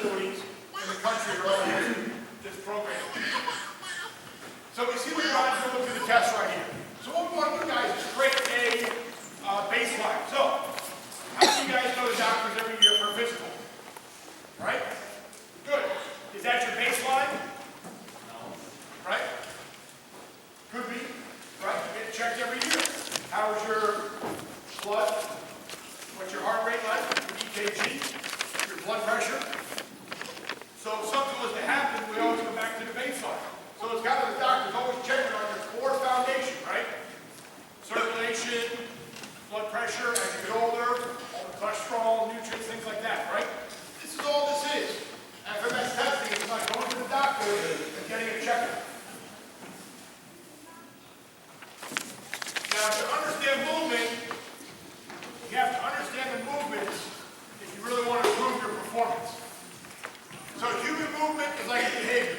facilities in the country are all using this program. So we see what you're on to look through the test right here. So what we want to do, guys, is create a baseline. So, how many of you guys go to doctors every year for a physical? Right? Good. Is that your baseline? No. Right? Could be. Right? You get checked every year. How is your blood? What's your heart rate like? Your EKG? Your blood pressure? So if something was to happen, we always go back to the baseline. So it's kind of the doctor's always checking on your core foundation, right? Circulation, blood pressure as you get older, all the cholesterol, nutrients, things like that, right? This is all this is. FMS testing is like going to the doctor and getting a checkup. Now, to understand movement, you have to understand the movements if you really want to improve your performance. So human movement is like a behavior.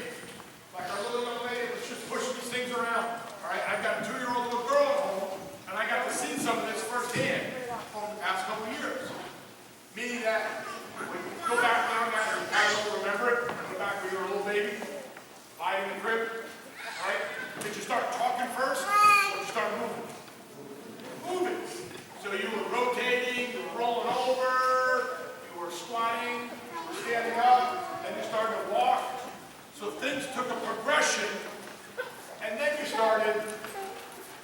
Like our little young lady was just pushing these things around. All right, I've got a 2-year-old little girl at home, and I got to see some of this firsthand over the past couple of years. Meaning that when you go back down there, you kind of remember it. Go back when you were a little baby, lying in the crib. All right, did you start talking first, or did you start moving? Moving. So you were rotating, you were rolling over, you were squatting, you were standing up, and you started to walk. So things took a progression, and then you started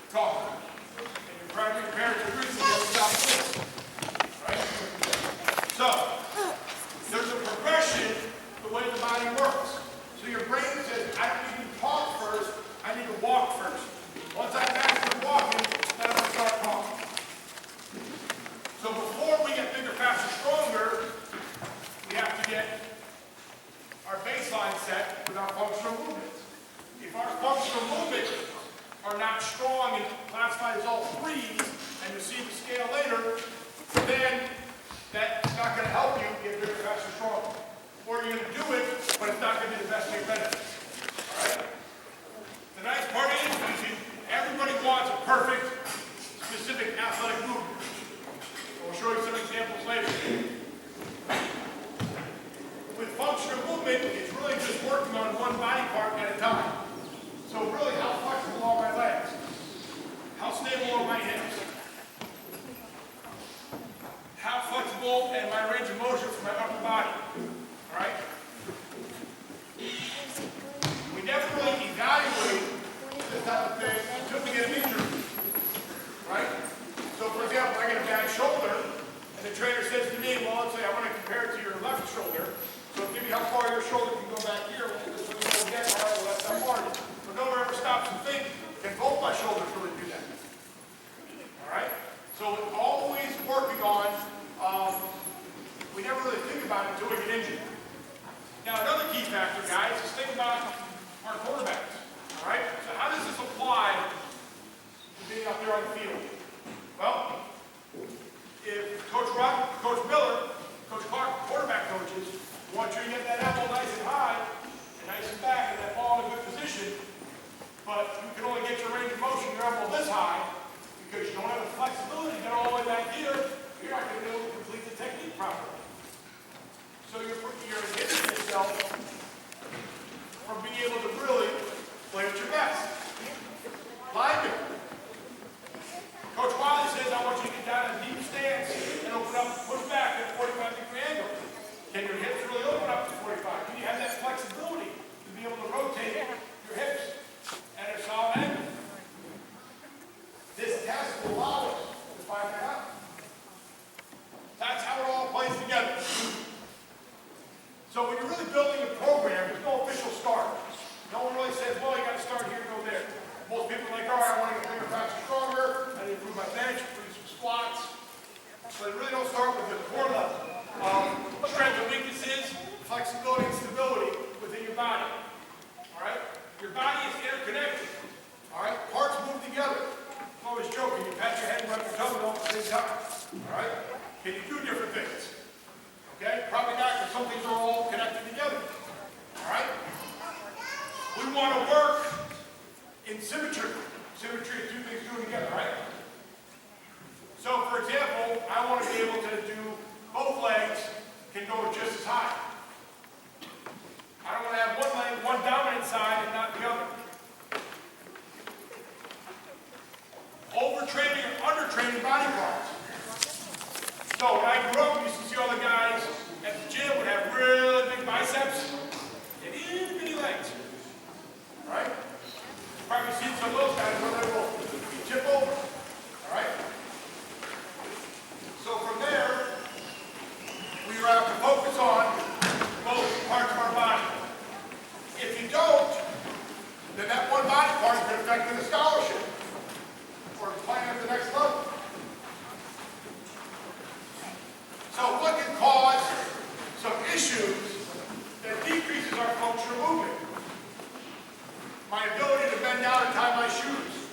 talking. And your primary parents agreed to you stop this. Right? So, there's a progression the way the body works. So your brain says, I don't need to talk first, I need to walk first. Once I master walking, then I'm going to start talking. So before we get bigger, faster, stronger, we have to get our baseline set with our functional movements. If our functional movements are not strong and classified as all threes, and you see the scale later, then that's not going to help you get bigger, faster, stronger. Or you're going to do it, but it's not going to be the best way benefit. All right? The nice part is, everybody wants a perfect, specific athletic movement. We'll show you some examples later. With functional movement, it's really just working on one body part at a time. So really, how flexible are my legs? How stable are my hips? How flexible and my range of motion for my upper body? All right? We never really evaluate this type of thing until we get an injury. Right? So for example, I get a bad shoulder, and the trainer says to me, well, let's say I want to compare it to your left shoulder. So give me how far your shoulder can go back here. Well, this one will get all right, well, that's how far. But no one ever stops and thinks, can both my shoulders really do that? All right? So it's always working on, we never really think about it until we get injured. Now, another key factor, guys, is think about our quarterbacks. All right? So how does this apply to being out there on the field? Well, if Coach Rock, Coach Miller, Coach Clark, quarterback coaches, want you to get that elbow nice and high, and nice and back, and that ball in a good position, but you can only get your range of motion, your elbow this high, because you don't have the flexibility to get all the way back here, you're not going to be able to complete the technique properly. So you're inhibiting yourself from being able to really play at your best. Lineman. Coach Wiley says, I want you to get down in a deep stance and open up and push back at a 45-degree angle. Can your hips really open up to 45? Can you have that flexibility to be able to rotate your hips at a solid angle? This test will allow us to find that out. That's how it all plays together. So when you're really building a program, there's no official start. No one really says, well, you got to start here and go there. Most people are like, all right, I want to get bigger, faster, stronger. I need to improve my bench, do some squats. But they really don't start with the core level. Strengths and weaknesses, flexibility and stability within your body. All right? Your body is interconnected. All right? Parts move together. I'm always joking. You pat your head and rub your toe at the same time. All right? Can you do different things? Okay? Probably not, because some things are all connected together. All right? We want to work in symmetry. Symmetry is two things doing together, right? So, for example, I want to be able to do both legs can go just as high. issues that decreases our functional movement. My ability to bend down and tie my shoes.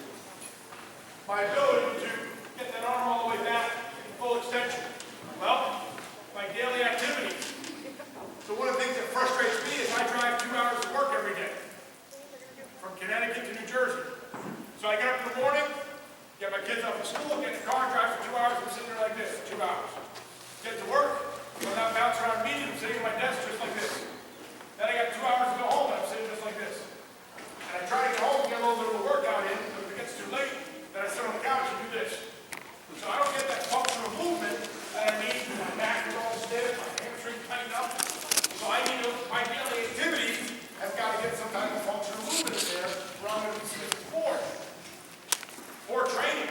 My ability to get that arm all the way back in full extension. Well, my daily activities. So one of the things that frustrates me is I drive 2 hours to work every day. From Connecticut to New Jersey. So I get up in the morning, get my kids off to school, get in the car, drive for 2 hours, I'm sitting there like this, 2 hours. Get to work, when I'm bouncing around meetings, I'm sitting at my desk just like this. Then I got 2 hours to go home and I'm sitting just like this. And I try to get home and get a little bit of a workout in, but if it gets too late, then I sit on the couch and do this. So I don't get that functional movement that I need, my back is all stiff, my hamstring tightened up. So I need to, my daily activities have got to get some kind of functional movement in there, or I'm going to be sitting for. Or training.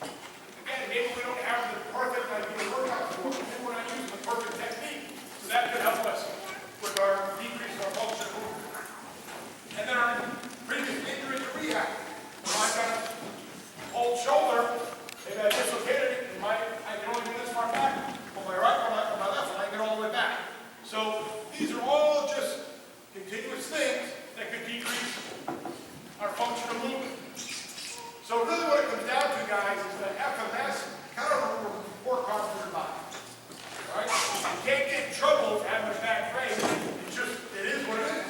Again, maybe we don't have the perfect idea workout for it, maybe we're not using the perfect technique. So that could help us with our decrease in our functional movement. And then our previous injury to rehab. When I've got an old shoulder, maybe I dislocated it, and I can only do this far back. On my right, on my left, and I can get all the way back. So these are all just continuous things that could decrease our functional movement. So really what it comes down to, guys, is that FMS kind of work hard for your body. All right? You can't get in trouble for having a bad frame. It's just, it is what it is.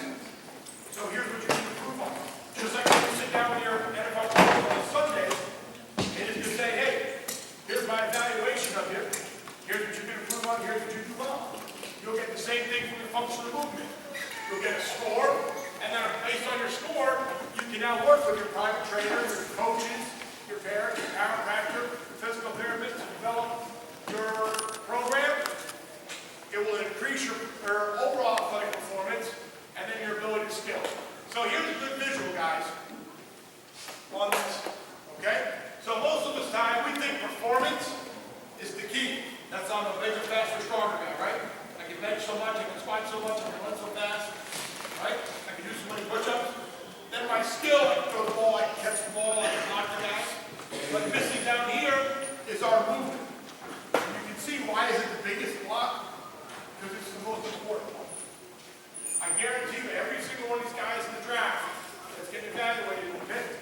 So here's what you need to improve on. Just like when you sit down with your NFL coach on Sunday, and you just say, hey, here's my evaluation of you. Here's what you can improve on, here's what you do well. You'll get the same thing from the functional movement. You'll get a score, and then based on your score, you can now work with your private trainer, your coaches, your parents, your chiropractor, your physical therapist to develop your program. It will increase your overall athletic performance and then your ability to skill. So here's a good visual, guys, on this. Okay? So most of the time, we think performance is the key. That's on the bigger, faster, stronger guy, right? I can bench so much, I can squat so much, I can run so fast, right? I can do so many push-ups. Then my skill, I can throw the ball, I can catch the ball, I can knock it out. But missing down here is our movement. You can see why is it the biggest block? Because it's the most important one. I guarantee you every single one of these guys in the draft that's getting evaluated and picked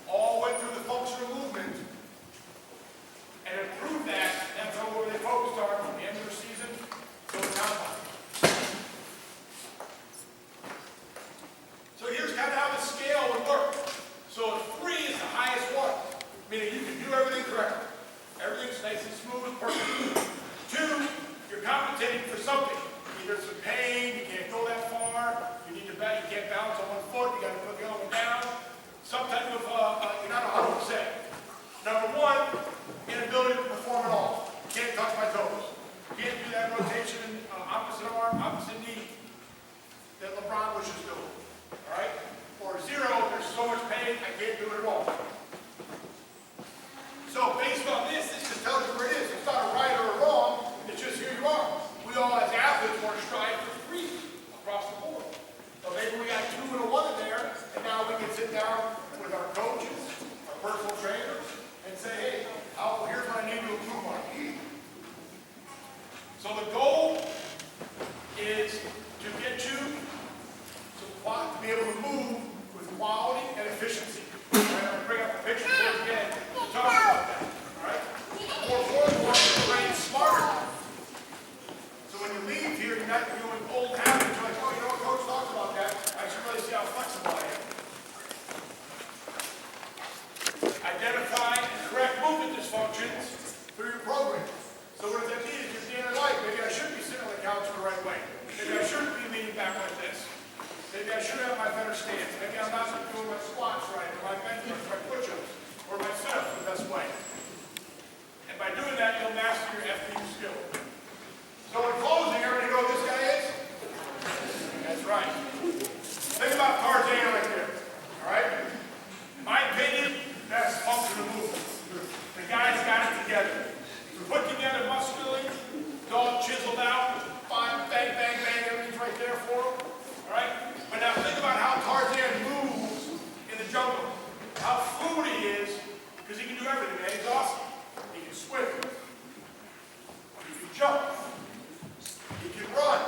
all went through the functional movement and improved that. That's how they focused on from the end of the season to the combine. So here's kind of how the scale would work. So 3 is the highest one, meaning you can do everything correctly. Everything's nice and smooth, perfect. 2, you're compensating for something. Either some pain, you can't go that far, you need to you can't balance on one foot, you got to put the other one down. Some type of, you're not 100%. Number 1, inability to perform at all. Can't touch my toes. Can't do that rotation, opposite arm, opposite knee that LeBron wishes to do. All right? Or 0, there's so much pain, I can't do it at all. So based on this just tells you where it is. It's not a right or a wrong, it's just here you are. We all as athletes want to strive for 3 across the board. So maybe we got 2 and a 1 in there, and now we can sit down with our coaches, our personal trainers, and say, hey, here's what I need to improve on. So the goal is to get you to be able to move with quality and efficiency. I'm going to bring up a picture for you again to talk about that. All right? More important, to train smarter. So when you leave here, you're not doing old habits. You're like, oh, you know what, coach talks about that. I should really see how flexible I am. Identify and correct movement dysfunctions through your program. So what does that mean? If you're daily life, maybe I shouldn't be sitting on the couch the right way. Maybe I shouldn't be leaning back like this. Maybe I should have my better stance. Maybe I'm not doing my squats right, or my bench press, my push-ups, or my sit-ups the best way. And by doing that, you'll master your FD skill. So in closing, everybody know what this guy is? That's right. Think about Tarzan right there. All right? In my opinion, that's functional movement. The guy's got it together. Put together muscularly, it's all chiseled out, fine, bang, bang, bang, everything's right there for him. All right? But now think about how Tarzan moves in the jungle. How fluid he is, because he can do everything, man. He's awesome. He can swim. He can jump. He can run.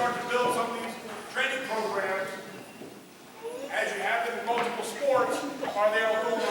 start to build some of these training programs, as you have them in multiple sports, are they all going